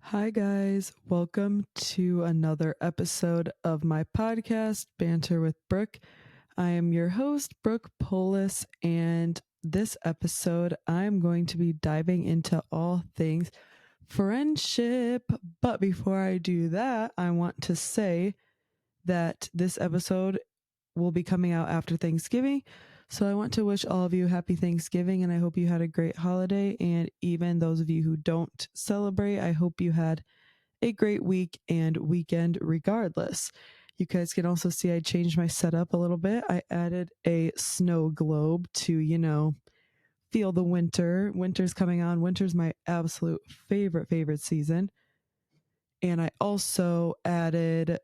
Hi, guys. Welcome to another episode of my podcast, Banter with Brooke. I am your host, Brooke Polis, and this episode, I'm going to be diving into all things friendship. But before I do that, I want to say that this episode will be coming out after Thanksgiving. So I want to wish all of you happy Thanksgiving, and I hope you had a great holiday. And even those of you who don't celebrate, I hope you had a great week and weekend regardless. You guys can also see I changed my setup a little bit. I added a snow globe to, feel the winter. Winter's coming on. Winter's my absolute favorite season. And I also added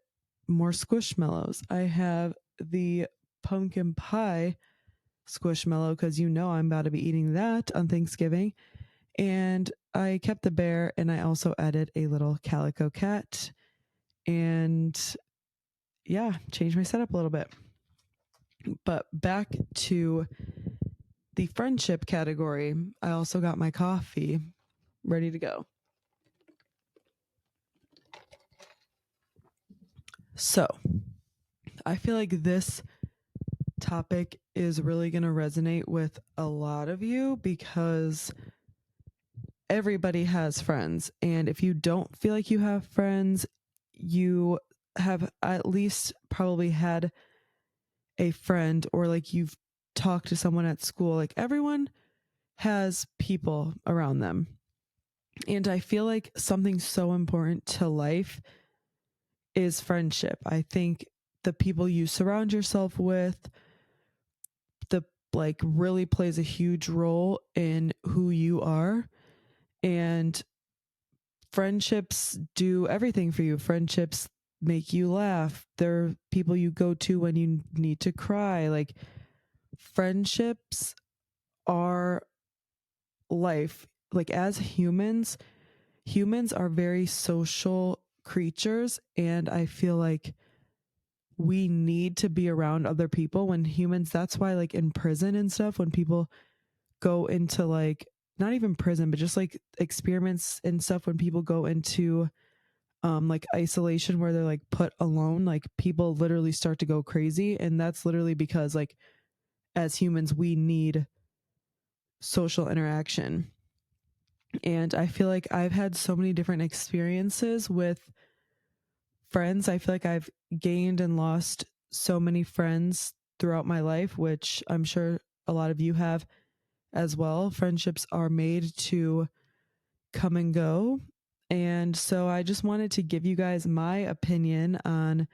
more squishmallows. I have the pumpkin pie squishmallow because I'm about to be eating that on Thanksgiving. And I kept the bear, and I also added a little calico cat and changed my setup a little bit. But back to the friendship category, I also got my coffee ready to go. So I feel like this topic is really going to resonate with a lot of you because everybody has friends. And if you don't feel like you have friends, you have at least probably had a friend, or like you've talked to someone at school. Like everyone has people around them. And I feel like something so important to life is friendship. I think the people you surround yourself with, the really plays a huge role in who you are. And friendships do everything for you. Friendships make you laugh. They're people you go to when you need to cry. Like friendships are life. Like as humans are very social creatures, and I feel like we need to be around other people. When humans, that's why like in prison and stuff, when people go into like not even prison but just like experiments and stuff, when people go into like isolation where they're like put alone, like people literally start to go crazy. And that's literally because like as humans we need social interaction. And I feel like I've had so many different experiences with friends. I feel like I've gained and lost so many friends throughout my life, which I'm sure a lot of you have as well. Friendships are made to come and go. And so I just wanted to give you guys my opinion on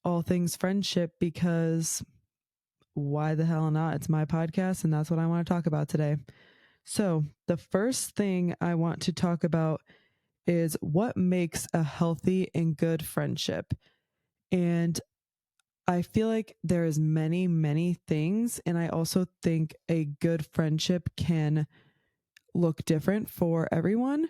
all things friendship because why the hell not? It's my podcast, and that's what I want to talk about today. So, the first thing I want to talk about is what makes a healthy and good friendship. And I feel like there is many things, and I also think a good friendship can look different for everyone.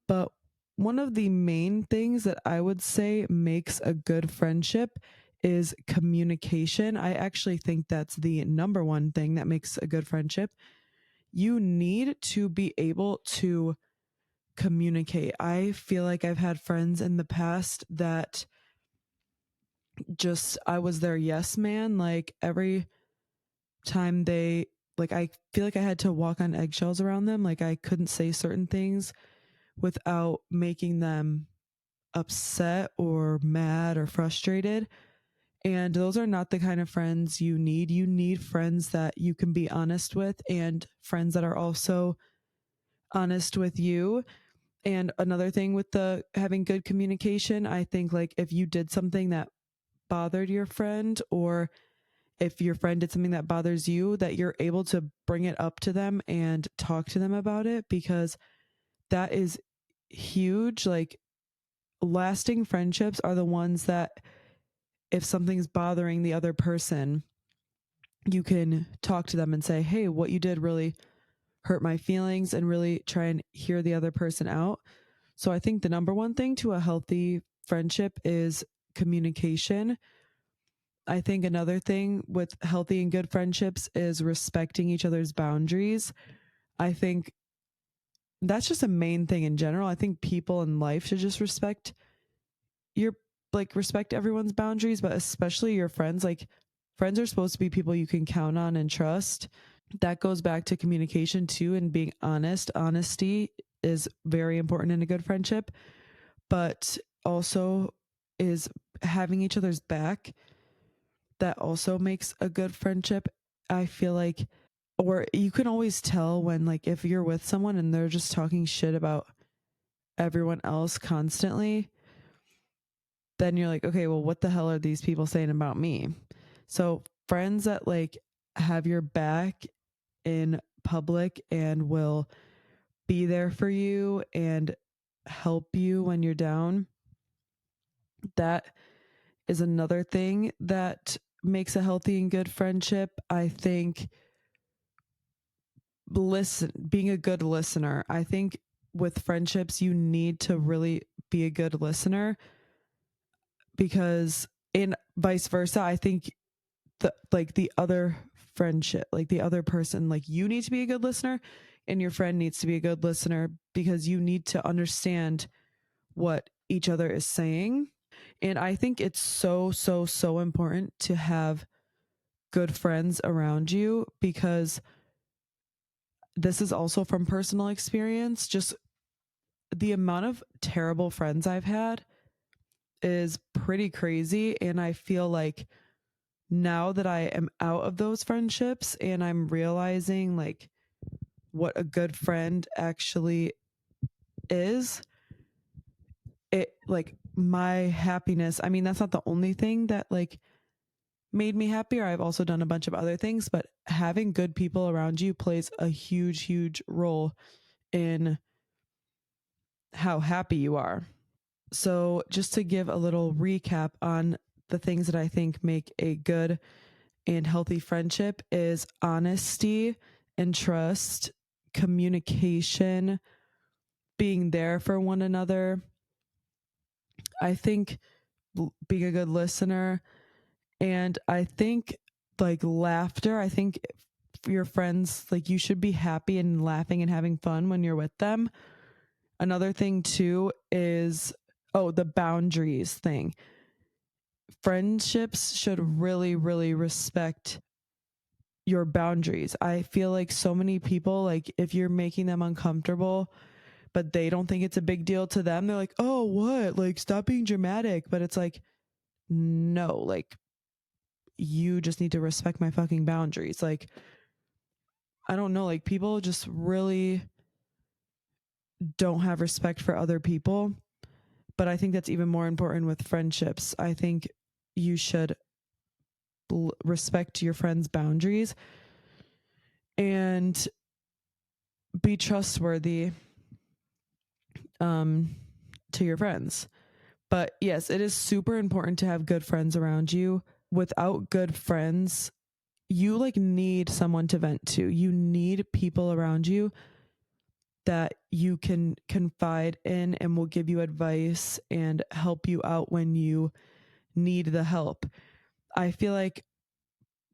But one of the main things that I would say makes a good friendship is communication. I actually think that's the number one thing that makes a good friendship. You need to be able to communicate. I feel like I've had friends in the past that just I was their yes man. Like every time they I feel like I had to walk on eggshells around them. Like I couldn't say certain things without making them upset or mad or frustrated. And those are not the kind of friends you need. You need friends that you can be honest with, and friends that are also honest with you. And another thing with the having good communication, I think like if you did something that bothered your friend, or if your friend did something that bothers you, that you're able to bring it up to them and talk to them about it, because that is huge. Like lasting friendships are the ones that if something's bothering the other person, you can talk to them and say, hey, what you did really hurt my feelings, and really try and hear the other person out. So I think the number one thing to a healthy friendship is communication. I think another thing with healthy and good friendships is respecting each other's boundaries. I think that's just a main thing in general. I think people in life should just respect your respect everyone's boundaries, but especially your friends. Like friends are supposed to be people you can count on and trust. That goes back to communication too and being honest. Honesty is very important in a good friendship, but also is having each other's back. That also makes a good friendship. I feel like, or you can always tell when, like, if you're with someone and they're just talking shit about everyone else constantly, then you're like, okay, well, what the hell are these people saying about me? So, friends that like have your back in public and will be there for you and help you when you're down, that is another thing that makes a healthy and good friendship. I think being a good listener. I think with friendships, you need to really be a good listener, because in vice versa, I think the other friendship, like the other person, like you need to be a good listener and your friend needs to be a good listener, because you need to understand what each other is saying. And I think it's so important to have good friends around you, because this is also from personal experience. Just the amount of terrible friends I've had is pretty crazy. And I feel like now that I am out of those friendships and I'm realizing like what a good friend actually is, it like my happiness. I mean, that's not the only thing that like made me happier. I've also done a bunch of other things, but having good people around you plays a huge role in how happy you are. So, just to give a little recap on the things that I think make a good and healthy friendship is honesty and trust, communication, being there for one another. I think being a good listener, and I think like laughter. I think your friends, like you should be happy and laughing and having fun when you're with them. Another thing too is, oh, the boundaries thing. Friendships should really respect your boundaries. I feel like so many people, like if you're making them uncomfortable, but they don't think it's a big deal to them, they're like, oh, what? Like, stop being dramatic. But it's like, no, like, you just need to respect my fucking boundaries. Like, I don't know, like, people just really don't have respect for other people. But I think that's even more important with friendships. I think you should respect your friends' boundaries and be trustworthy um, to your friends. But yes, it is super important to have good friends around you. Without good friends, you like need someone to vent to. You need people around you that you can confide in and will give you advice and help you out when you need the help. I feel like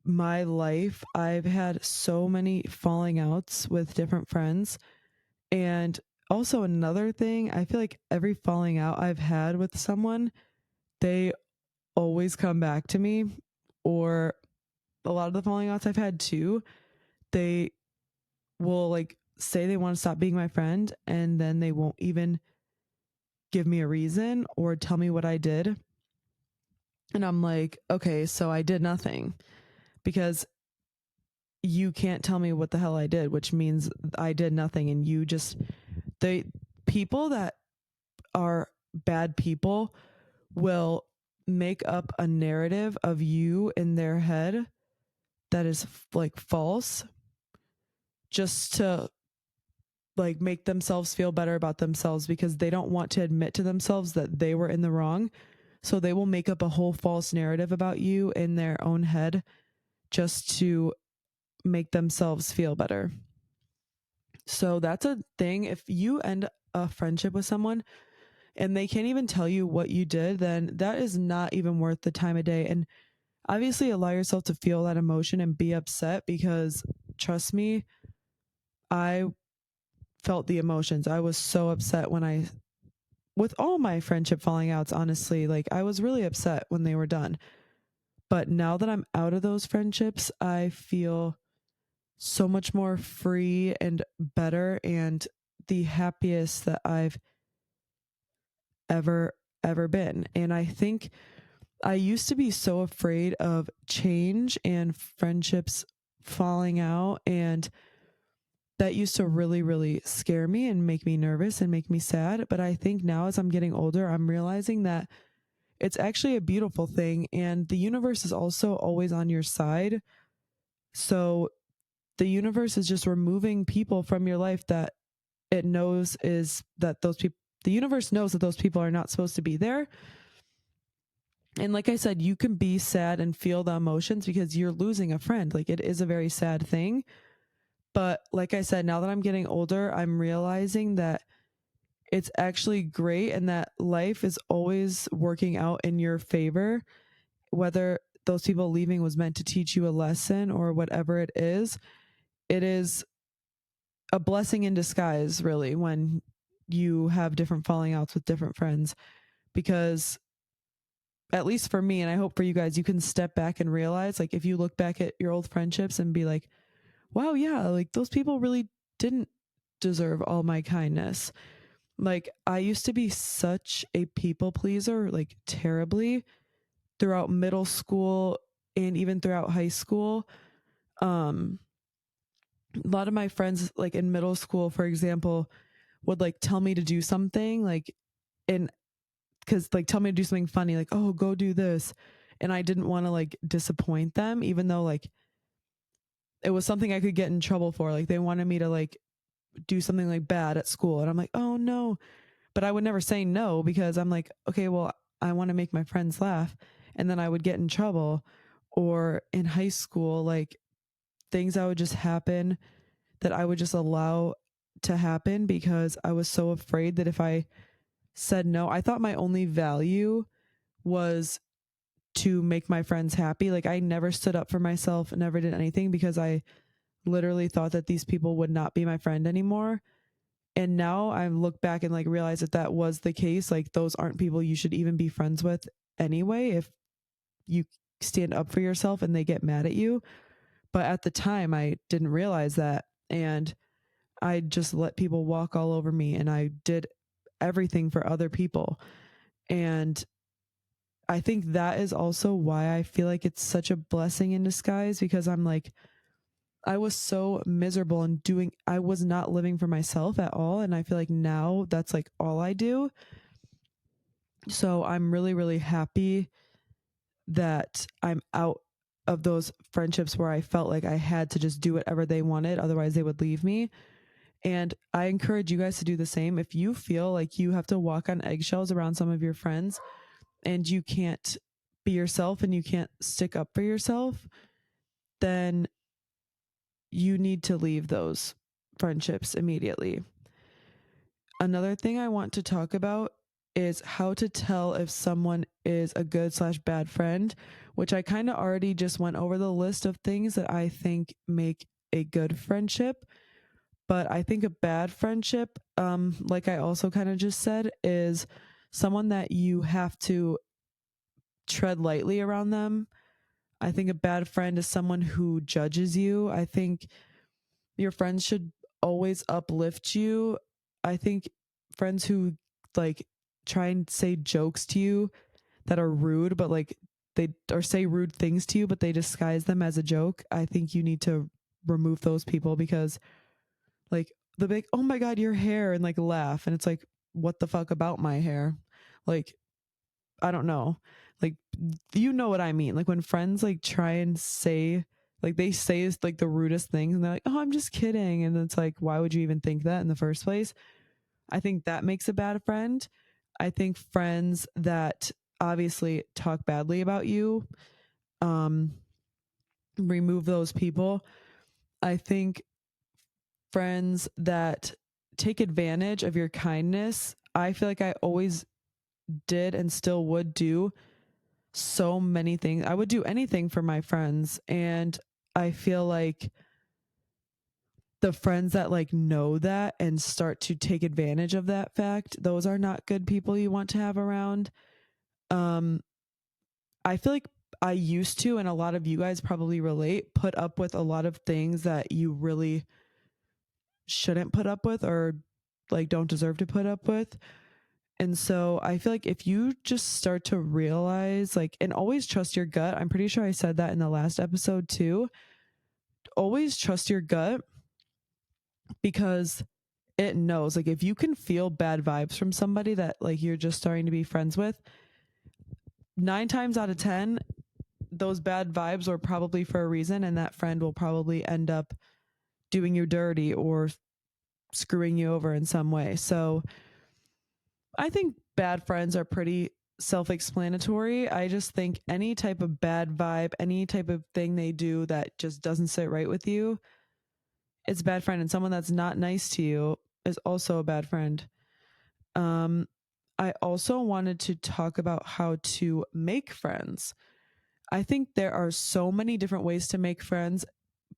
my life, I've had so many falling outs with different friends. And also another thing, I feel like every falling out I've had with someone, they always come back to me. Or a lot of the falling outs I've had too, they will like say they want to stop being my friend and then they won't even give me a reason or tell me what I did. And I'm like, okay, so I did nothing, because you can't tell me what the hell I did, which means I did nothing. And you just, they, people that are bad people will make up a narrative of you in their head that is like false, just to like make themselves feel better about themselves, because they don't want to admit to themselves that they were in the wrong. So they will make up a whole false narrative about you in their own head just to make themselves feel better. So that's a thing. If you end a friendship with someone and they can't even tell you what you did, then that is not even worth the time of day. And obviously allow yourself to feel that emotion and be upset, because trust me, I felt the emotions. I was so upset with all my friendship falling outs, honestly. Like, I was really upset when they were done. But now that I'm out of those friendships, I feel so much more free and better and the happiest that I've ever, ever been. And I think I used to be so afraid of change and friendships falling out. And that used to really, really scare me and make me nervous and make me sad. But I think now, as I'm getting older, I'm realizing that it's actually a beautiful thing. And the universe is also always on your side. So the universe is just removing people from your life that it knows is that those people, the universe knows that those people are not supposed to be there. And like I said, you can be sad and feel the emotions because you're losing a friend. Like, it is a very sad thing. But like I said, now that I'm getting older, I'm realizing that it's actually great and that life is always working out in your favor, whether those people leaving was meant to teach you a lesson or whatever it is. It is a blessing in disguise, really, when you have different falling outs with different friends, because at least for me, and I hope for you guys, you can step back and realize, like, if you look back at your old friendships and be like, wow, yeah, like those people really didn't deserve all my kindness. Like, I used to be such a people pleaser, like terribly, throughout middle school and even throughout high school. Um, a lot of my friends, like in middle school, for example, would like tell me to do something, like, and because like tell me to do something funny, like, oh, go do this. And I didn't want to like disappoint them, even though like it was something I could get in trouble for. Like, they wanted me to like do something like bad at school. And I'm like, oh no. But I would never say no because I'm like, okay, well, I want to make my friends laugh. And then I would get in trouble. Or in high school, like things that would just happen that I would just allow to happen because I was so afraid that if I said no, I thought my only value was to make my friends happy. Like, I never stood up for myself, never did anything because I literally thought that these people would not be my friend anymore. And now I look back and like realize that that was the case. Like, those aren't people you should even be friends with anyway if you stand up for yourself and they get mad at you. But at the time, I didn't realize that. And I just let people walk all over me and I did everything for other people. And I think that is also why I feel like it's such a blessing in disguise, because I'm like, I was so miserable and I was not living for myself at all. And I feel like now that's like all I do. So I'm really, really happy that I'm out of those friendships where I felt like I had to just do whatever they wanted. Otherwise, they would leave me. And I encourage you guys to do the same. If you feel like you have to walk on eggshells around some of your friends and you can't be yourself and you can't stick up for yourself, then you need to leave those friendships immediately. Another thing I want to talk about is how to tell if someone is a good/bad friend, which I kind of already just went over the list of things that I think make a good friendship. But I think a bad friendship, like I also kind of just said, is someone that you have to tread lightly around them. I think a bad friend is someone who judges you. I think your friends should always uplift you. I think friends who like try and say jokes to you that are rude, but like they or say rude things to you, but they disguise them as a joke. I think you need to remove those people because like the big, oh my God, your hair, and like laugh. And it's like, what the fuck about my hair? Like, I don't know. Like, you know what I mean? Like, when friends like try and say, like, they say like the rudest things and they're like, oh, I'm just kidding. And it's like, why would you even think that in the first place? I think that makes a bad friend. I think friends that obviously talk badly about you, um, remove those people. I think friends that take advantage of your kindness, I feel like I always did and still would do so many things. I would do anything for my friends. And I feel like the friends that like know that and start to take advantage of that fact, those are not good people you want to have around. Um, I feel like I used to, and a lot of you guys probably relate, put up with a lot of things that you really shouldn't put up with or like don't deserve to put up with. And so I feel like if you just start to realize, like, and always trust your gut, I'm pretty sure I said that in the last episode too. Always trust your gut because it knows. Like, if you can feel bad vibes from somebody that, like, you're just starting to be friends with, 9 times out of 10, those bad vibes are probably for a reason, and that friend will probably end up doing you dirty or screwing you over in some way. So I think bad friends are pretty self explanatory. I just think any type of bad vibe, any type of thing they do that just doesn't sit right with you, it's a bad friend. And someone that's not nice to you is also a bad friend. Um, I also wanted to talk about how to make friends. I think there are so many different ways to make friends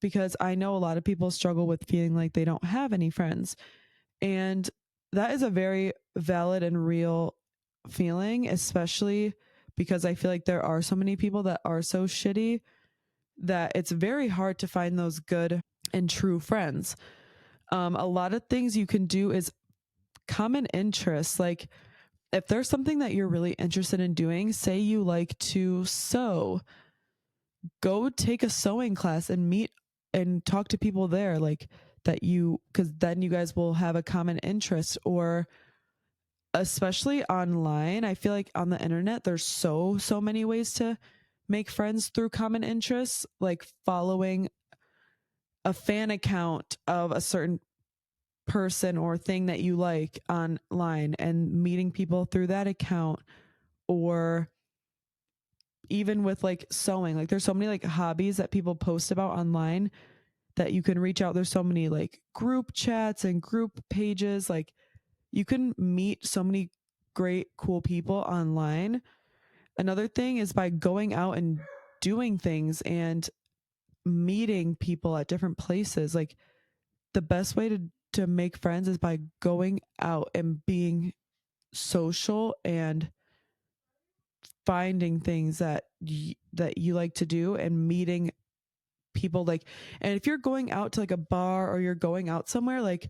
because I know a lot of people struggle with feeling like they don't have any friends. And that is a very valid and real feeling, especially because I feel like there are so many people that are so shitty that it's very hard to find those good and true friends. A lot of things you can do is common interests. Like if there's something that you're really interested in doing, say you like to sew, go take a sewing class and meet and talk to people there, like that you, because then you guys will have a common interest. Or especially online, I feel like on the internet there's so many ways to make friends through common interests, like following a fan account of a certain person or thing that you like online and meeting people through that account. Or even with like sewing, like there's so many like hobbies that people post about online that you can reach out. There's so many like group chats and group pages. Like you can meet so many great, cool people online. Another thing is by going out and doing things and meeting people at different places. Like the best way to make friends is by going out and being social and finding things that that you like to do and meeting people. Like, and if you're going out to like a bar or you're going out somewhere, like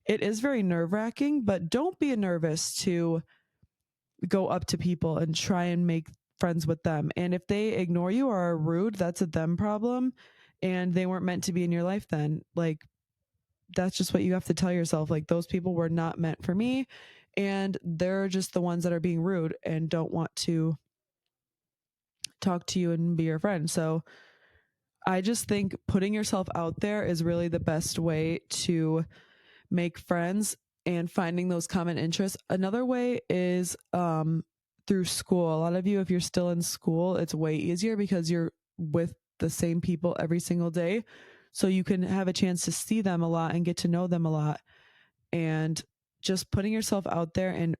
it is very nerve-wracking, but don't be nervous to go up to people and try and make friends with them. And if they ignore you or are rude, that's a them problem and they weren't meant to be in your life then. Like that's just what you have to tell yourself. Like those people were not meant for me and they're just the ones that are being rude and don't want to talk to you and be your friend. So I just think putting yourself out there is really the best way to make friends and finding those common interests. Another way is through school. A lot of you, if you're still in school, it's way easier because you're with the same people every single day. So you can have a chance to see them a lot and get to know them a lot. And just putting yourself out there and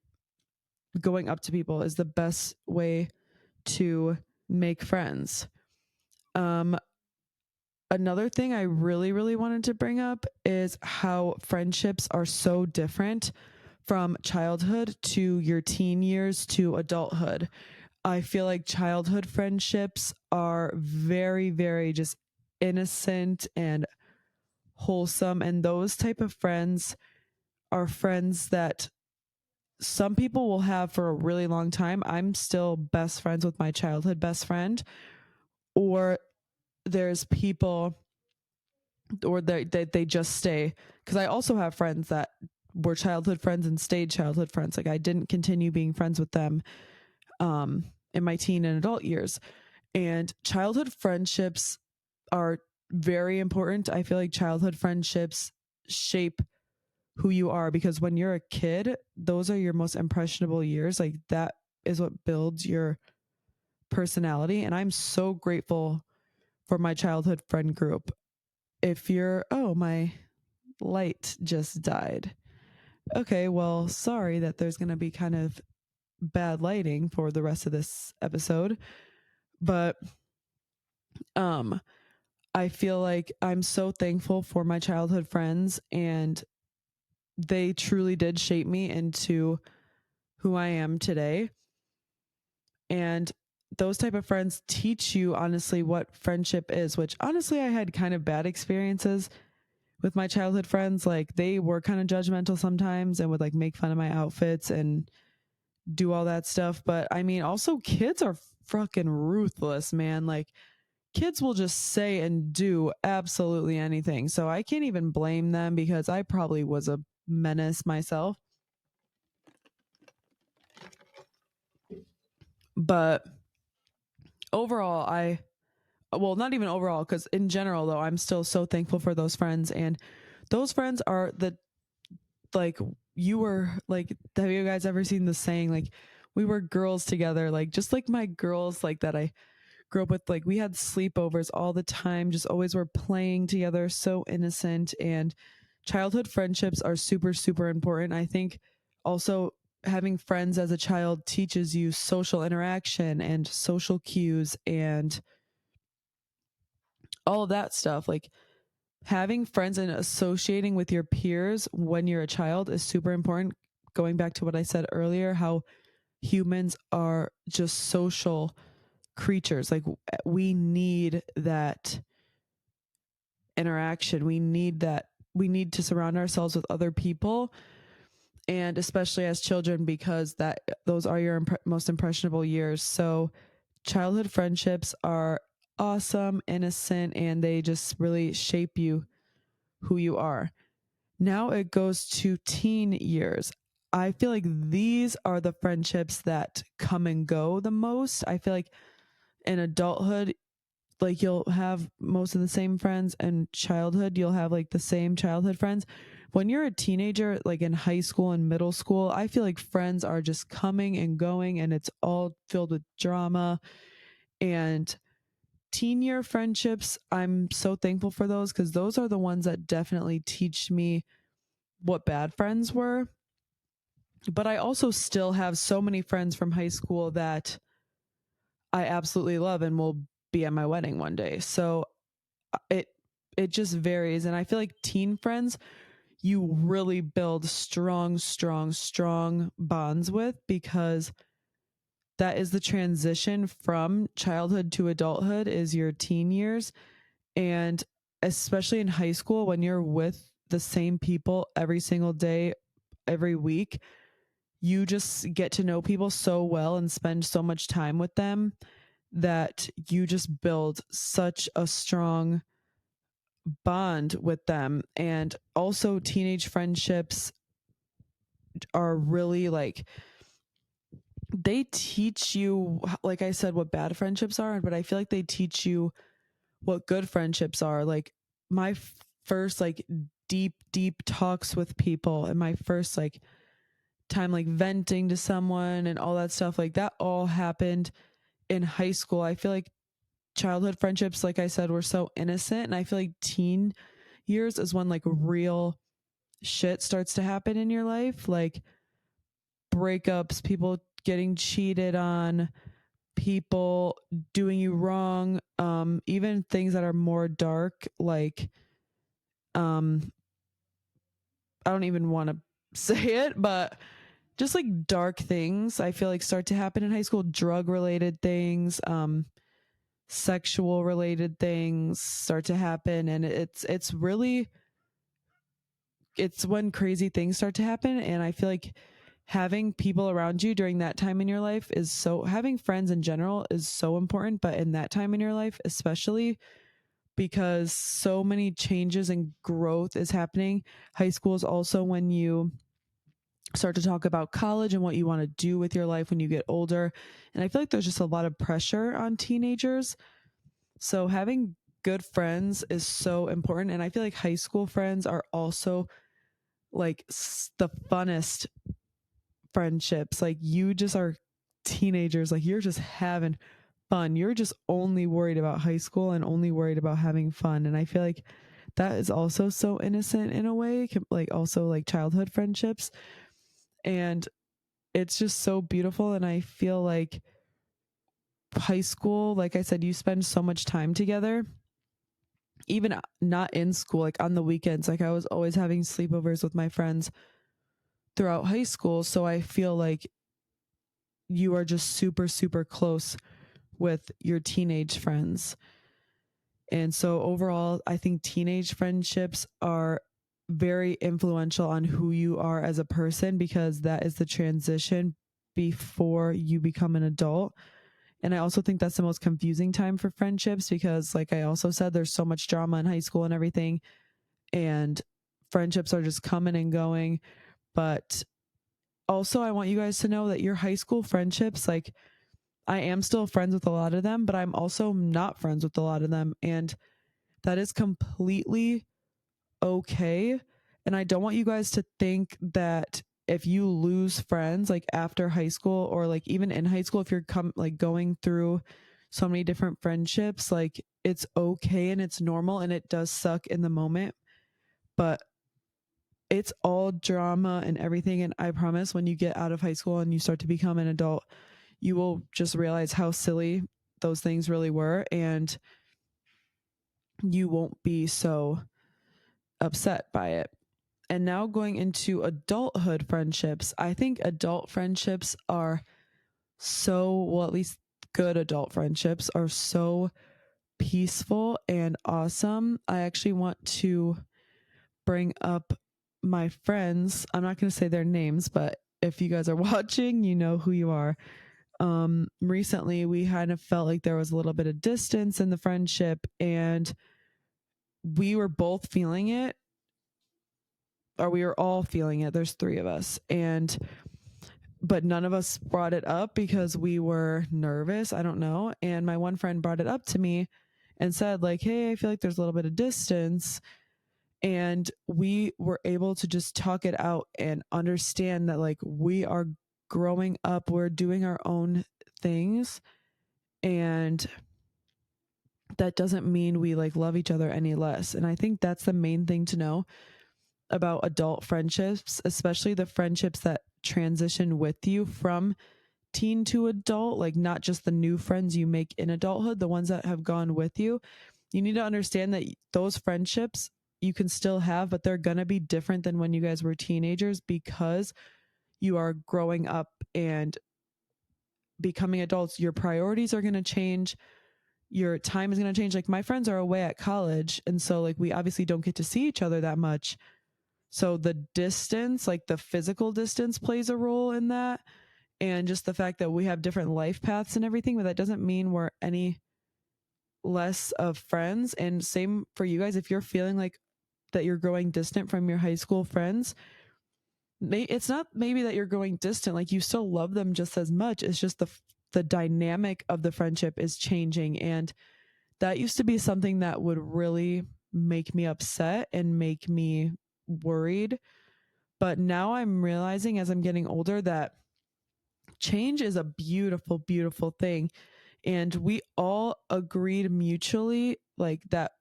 going up to people is the best way to make friends. Um, Another thing I really wanted to bring up is how friendships are so different from childhood to your teen years to adulthood. I feel like childhood friendships are very just innocent and wholesome, and those type of friends are friends that some people will have for a really long time. I'm still best friends with my childhood best friend. Or there's people or they just stay, because I also have friends that were childhood friends and stayed childhood friends. Like I didn't continue being friends with them in my teen and adult years. And childhood friendships are very important. I feel like childhood friendships shape who you are, because when you're a kid, those are your most impressionable years. Like that is what builds your personality. And I'm so grateful for my childhood friend group. If you're, oh, my light just died. Okay, well, sorry that there's going to be kind of bad lighting for the rest of this episode. But um I feel like I'm so thankful for my childhood friends, and they truly did shape me into who I am today. And those type of friends teach you honestly what friendship is, which honestly I had kind of bad experiences with my childhood friends. Like they were kind of judgmental sometimes and would like make fun of my outfits and do all that stuff. But I mean, also kids are fucking ruthless, man. Like kids will just say and do absolutely anything. So I can't even blame them because I probably was a menace myself. But overall, well, not even overall, because in general, though, I'm still so thankful for those friends. And those friends are like, you were like, have you guys ever seen the saying, like, we were girls together? Like, just like my girls, like that I grew up with, like, we had sleepovers all the time, just always were playing together, so innocent. And childhood friendships are super, super important. I think also having friends as a child teaches you social interaction and social cues and all of that stuff. Like, having friends and associating with your peers when you're a child is super important. Going back to what I said earlier, how humans are just social creatures. Like we need that interaction. We need to surround ourselves with other people, and especially as children, because those are your most impressionable years. So childhood friendships are awesome, innocent, and they just really shape you who you are. Now it goes to teen years. I feel like these are the friendships that come and go the most. I feel like in adulthood, like you'll have most of the same friends, and childhood, you'll have like the same childhood friends. When you're a teenager, like in high school and middle school, I feel like friends are just coming and going, and it's all filled with drama. And teen year friendships, I'm so thankful for those because those are the ones that definitely teach me what bad friends were. But I also still have so many friends from high school that I absolutely love and will be at my wedding one day. So it it just varies, and I feel like teen friends you really build strong, strong, strong bonds with, because that is the transition from childhood to adulthood is your teen years. And especially in high school, when you're with the same people every single day, every week, you just get to know people so well and spend so much time with them that you just build such a strong bond with them. And also, teenage friendships are really like, they teach you, like I said, what bad friendships are, but I feel like they teach you what good friendships are. Like, my first, like, deep talks with people, and my first, like, time, like, venting to someone and all that stuff, like, that all happened in high school. I feel like childhood friendships, like I said, were so innocent. And I feel like teen years is when like real shit starts to happen in your life, like breakups, people getting cheated on, people doing you wrong, even things that are more dark, like um I don't even want to say it, but just like dark things I feel like start to happen in high school, drug related things, sexual related things start to happen. And it's really, it's when crazy things start to happen. And I feel like having people around you during that time in your life is so, having friends in general is so important, but in that time in your life especially, because so many changes and growth is happening. High school is also when you start to talk about college and what you want to do with your life when you get older. And I feel like there's just a lot of pressure on teenagers. So having good friends is so important. And I feel like high school friends are also like the funnest friendships. Like you just are teenagers, like you're just having fun. You're just only worried about high school and only worried about having fun. And I feel like that is also so innocent in a way, like also like childhood friendships. And it's just so beautiful. And I feel like high school, like I said, you spend so much time together. even not in school, like on the weekends, like I was always having sleepovers with my friends throughout high school. So I feel like you are just super, super close with your teenage friends. And so overall, I think teenage friendships are very influential on who you are as a person, because that is the transition before you become an adult. And I also think that's the most confusing time for friendships, because like I also said, there's so much drama in high school and everything, and friendships are just coming and going. But also, I want you guys to know that your high school friendships, like I am still friends with a lot of them, but I'm also not friends with a lot of them. And that is completely okay. And I don't want you guys to think that if you lose friends like after high school, or like even in high school, if you're like going through so many different friendships, like it's okay and it's normal and it does suck in the moment, but it's all drama and everything. And I promise when you get out of high school and you start to become an adult, you will just realize how silly those things really were, and you won't be so upset by it. And now going into adulthood friendships, I think adult friendships are well, at least good adult friendships are so peaceful and awesome. I actually want to bring up my friends. I'm not going to say their names, but if you guys are watching, you know who you are. Recently, we kind of felt like there was a little bit of distance in the friendship, and we were both feeling it, or we were all feeling it. There's three of us, but none of us brought it up because we were nervous. I don't know. And my one friend brought it up to me and said, like, hey, I feel like there's a little bit of distance. And we were able to just talk it out and understand that, like, we are growing up, we're doing our own things. And that doesn't mean we like love each other any less. And I think that's the main thing to know about adult friendships, especially the friendships that transition with you from teen to adult, like not just the new friends you make in adulthood, the ones that have gone with you. You need to understand that those friendships you can still have, but they're going to be different than when you guys were teenagers, because you are growing up and becoming adults. Your priorities are going to change. Your time is going to change. Like my friends are away at college, and so like we obviously don't get to see each other that much. So the distance, like the physical distance, plays a role in that, and just the fact that we have different life paths and everything, but that doesn't mean we're any less of friends. And same for you guys. If you're feeling like that you're growing distant from your high school friends, it's not maybe that you're growing distant, like you still love them just as much. It's just the dynamic of the friendship is changing, and that used to be something that would really make me upset and make me worried. But now I'm realizing as I'm getting older that change is a beautiful, beautiful thing. And we all agreed mutually, like, that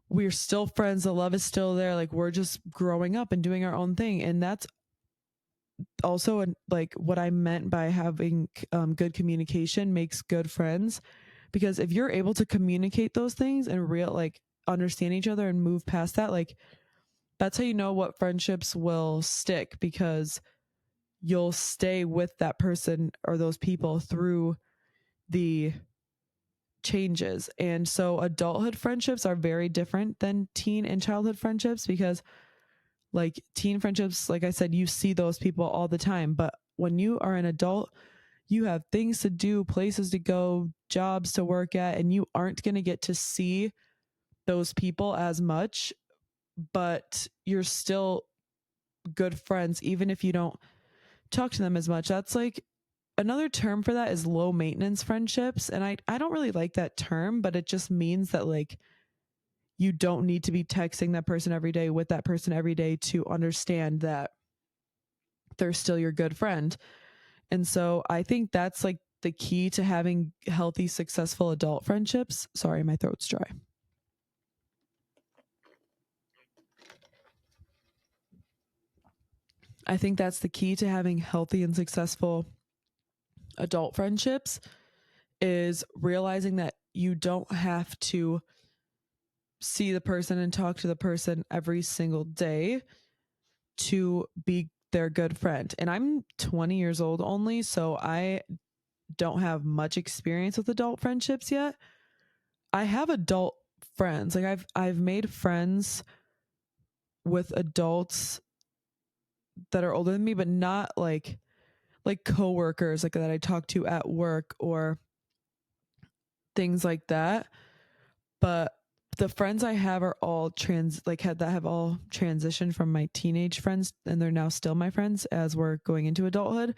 we're still friends, the love is still there, like we're just growing up and doing our own thing. And that's also like what I meant by having good communication makes good friends, because if you're able to communicate those things and like understand each other and move past that, like that's how you know what friendships will stick, because you'll stay with that person or those people through the changes. And so adulthood friendships are very different than teen and childhood friendships, because like teen friendships, like I said, you see those people all the time, but when you are an adult, you have things to do, places to go, jobs to work at, and you aren't going to get to see those people as much, but you're still good friends even if you don't talk to them as much. That's like another term for that is low maintenance friendships. And I don't really like that term, but it just means that like you don't need to be texting that person every day with that person every day to understand that they're still your good friend. And so I think that's like the key to having healthy, successful adult friendships. Sorry, my throat's dry. I think that's the key to having healthy and successful adult friendships, is realizing that you don't have to see the person and talk to the person every single day to be their good friend. And I'm 20 years old only, so I don't have much experience with adult friendships yet. I have adult friends. Like I've made friends with adults that are older than me, but not like coworkers like that I talk to at work or things like that. But the friends I have are all that have all transitioned from my teenage friends, and they're now still my friends as we're going into adulthood.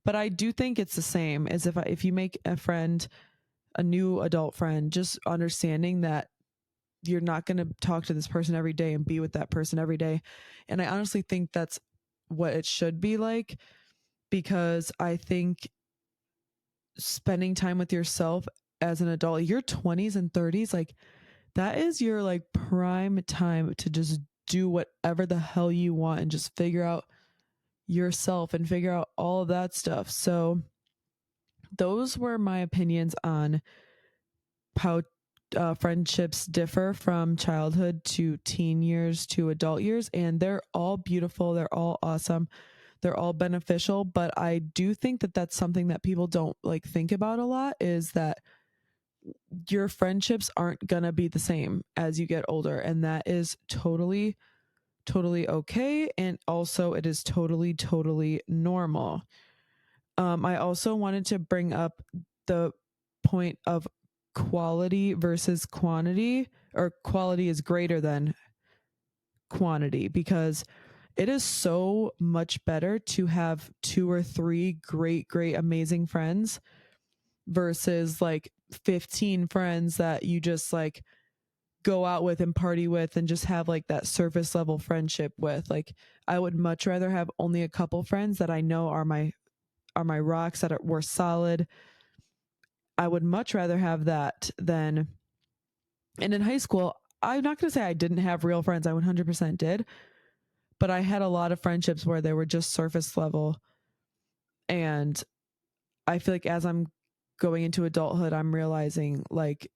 But I do think it's the same as if you make a friend, a new adult friend, just understanding that you're not going to talk to this person every day and be with that person every day. And I honestly think that's what it should be like, because I think spending time with yourself as an adult, your 20s and 30s, like that is your like prime time to just do whatever the hell you want and just figure out yourself and figure out all of that stuff. So those were my opinions on how friendships differ from childhood to teen years to adult years. And they're all beautiful. They're all awesome. They're all beneficial. But I do think that that's something that people don't like think about a lot, is that your friendships aren't going to be the same as you get older. And that is totally, totally okay. And also, it is totally, totally normal. I also wanted to bring up the point of quality versus quantity, or quality is greater than quantity, because it is so much better to have 2 or 3 great, great, amazing friends versus like 15 friends that you just like go out with and party with and just have like that surface level friendship with. Like I would much rather have only a couple friends that I know are my rocks, that were solid. I would much rather have that than. And in high school, I'm not going to say I didn't have real friends. I 100% did, but I had a lot of friendships where they were just surface level. And I feel like as I'm going into adulthood, I'm realizing like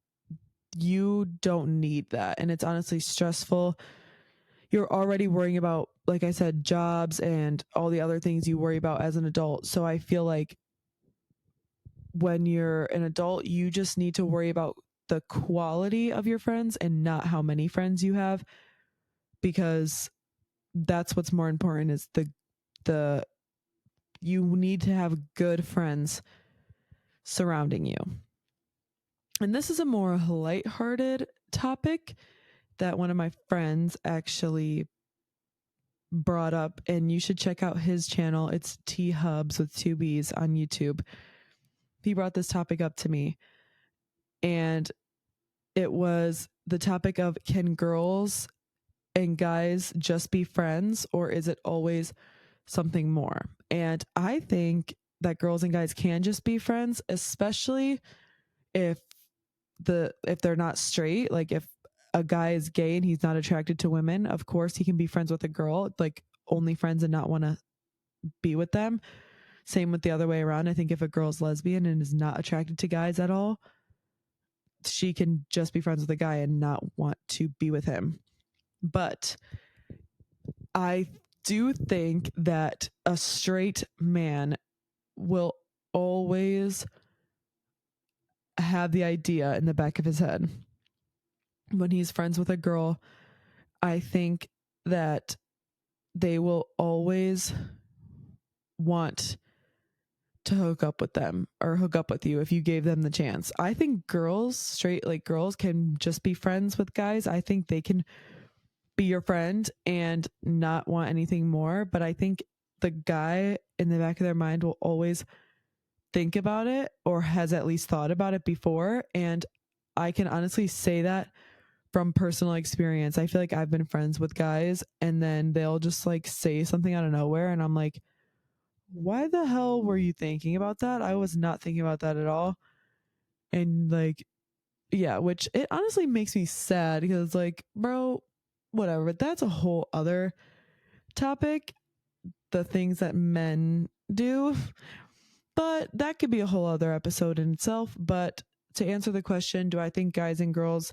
you don't need that. And it's honestly stressful. You're already worrying about, like I said, jobs and all the other things you worry about as an adult. So I feel like when you're an adult, you just need to worry about the quality of your friends and not how many friends you have, because that's what's more important, is the you need to have good friends surrounding you. And this is a more lighthearted topic that one of my friends actually brought up, and you should check out his channel. It's T Hubs with 2 B's on YouTube. He brought this topic up to me, and it was the topic of, can girls and guys just be friends, or is it always something more? And I think that girls and guys can just be friends, especially if they're not straight. Like if a guy is gay and he's not attracted to women, of course he can be friends with a girl, like only friends and not want to be with them. Same with the other way around. I think if a girl's lesbian and is not attracted to guys at all, she can just be friends with a guy and not want to be with him. But I do think that a straight man will always have the idea in the back of his head when he's friends with a girl. I think that they will always want to hook up with them or hook up with you if you gave them the chance. I think straight like girls can just be friends with guys. I think they can be your friend and not want anything more. But I think the guy in the back of their mind will always think about it, or has at least thought about it before. And I can honestly say that from personal experience. I feel like I've been friends with guys and then they'll just like say something out of nowhere, and I'm like, why the hell were you thinking about that? I was not thinking about that at all. And like, yeah, which it honestly makes me sad, because like, bro, whatever. But that's a whole other topic, the things that men do. But that could be a whole other episode in itself. But to answer the question, do I think guys and girls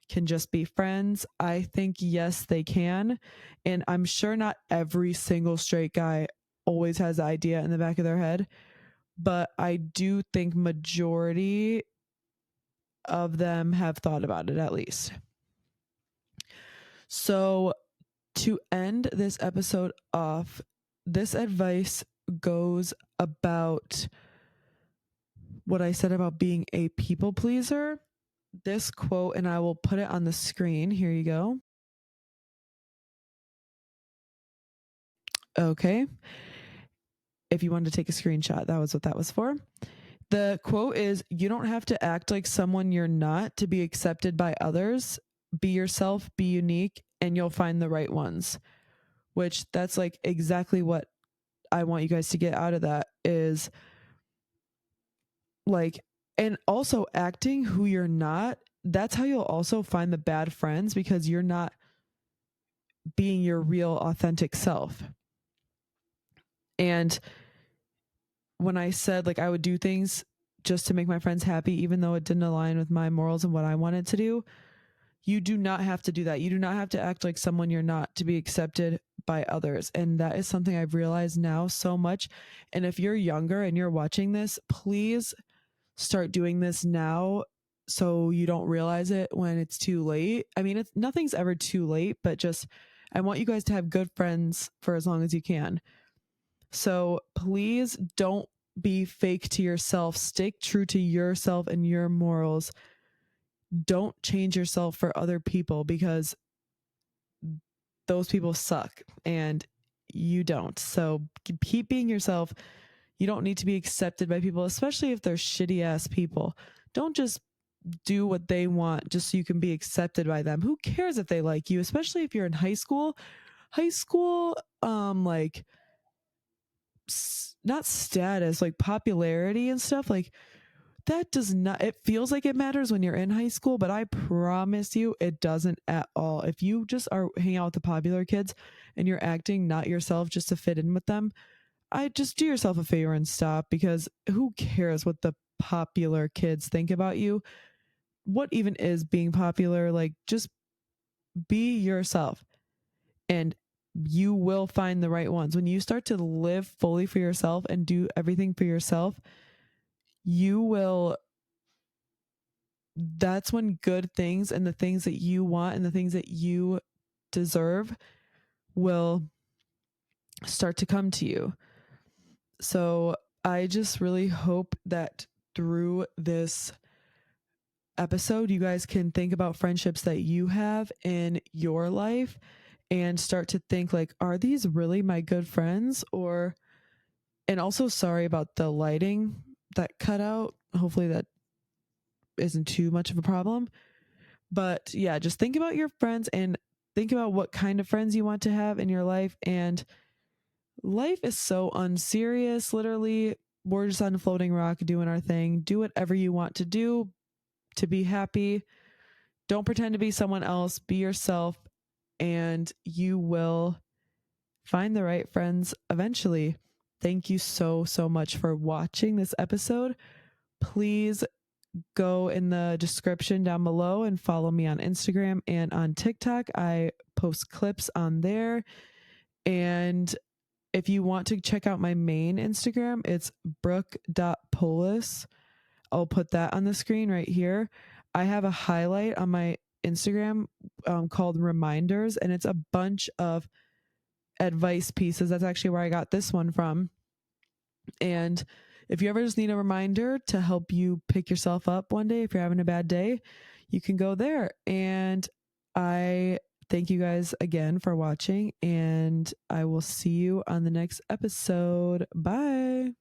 can just be friends. I think, yes, they can. And I'm sure not every single straight guy always has the idea in the back of their head, but I do think majority of them have thought about it at least. So to end this episode off, this advice goes about what I said about being a people pleaser. This quote, and I will put it on the screen. Here you go. Okay. If you wanted to take a screenshot, that was what that was for. The quote is, "You don't have to act like someone you're not to be accepted by others. Be yourself, be unique, and you'll find the right ones." Which that's like exactly what I want you guys to get out of that is like, and also acting who you're not. That's how you'll also find the bad friends, because you're not being your real authentic self. And when I said like I would do things just to make my friends happy, even though it didn't align with my morals and what I wanted to do, you do not have to do that. You do not have to act like someone you're not to be accepted by others. And that is something I've realized now so much. And if you're younger and you're watching this, please start doing this now so you don't realize it when it's too late. I mean, nothing's ever too late, but just I want you guys to have good friends for as long as you can. So please don't be fake to yourself. Stick true to yourself and your morals. Don't change yourself for other people, because those people suck and you don't. So keep being yourself. You don't need to be accepted by people, especially if they're shitty ass people. Don't just do what they want just so you can be accepted by them. Who cares if they like you, especially if you're in high school? Like not status, like popularity and stuff, like that does not, it feels like it matters when you're in high school, but I promise you it doesn't at all. If you just are hanging out with the popular kids and you're acting not yourself just to fit in with them, I just do yourself a favor and stop, because who cares what the popular kids think about you? What even is being popular? Like, just be yourself and you will find the right ones. When you start to live fully for yourself and do everything for yourself, you will, that's when good things and the things that you want and the things that you deserve will start to come to you. So I just really hope that through this episode, you guys can think about friendships that you have in your life and start to think like, are these really my good friends? Or, and also sorry about the lighting that cut out. Hopefully that isn't too much of a problem. But yeah, just think about your friends and think about what kind of friends you want to have in your life. And life is so unserious. Literally, we're just on a floating rock doing our thing. Do whatever you want to do to be happy. Don't pretend to be someone else. Be yourself, and you will find the right friends eventually. Thank you so, so much for watching this episode. Please go in the description down below and follow me on Instagram and on TikTok. I post clips on there. And if you want to check out my main Instagram, it's brooke.polis. I'll put that on the screen right here. I have a highlight on my Instagram called Reminders, and it's a bunch of advice pieces. That's actually where I got this one from. And if you ever just need a reminder to help you pick yourself up one day, if you're having a bad day, you can go there. And I thank you guys again for watching, and I will see you on the next episode. Bye.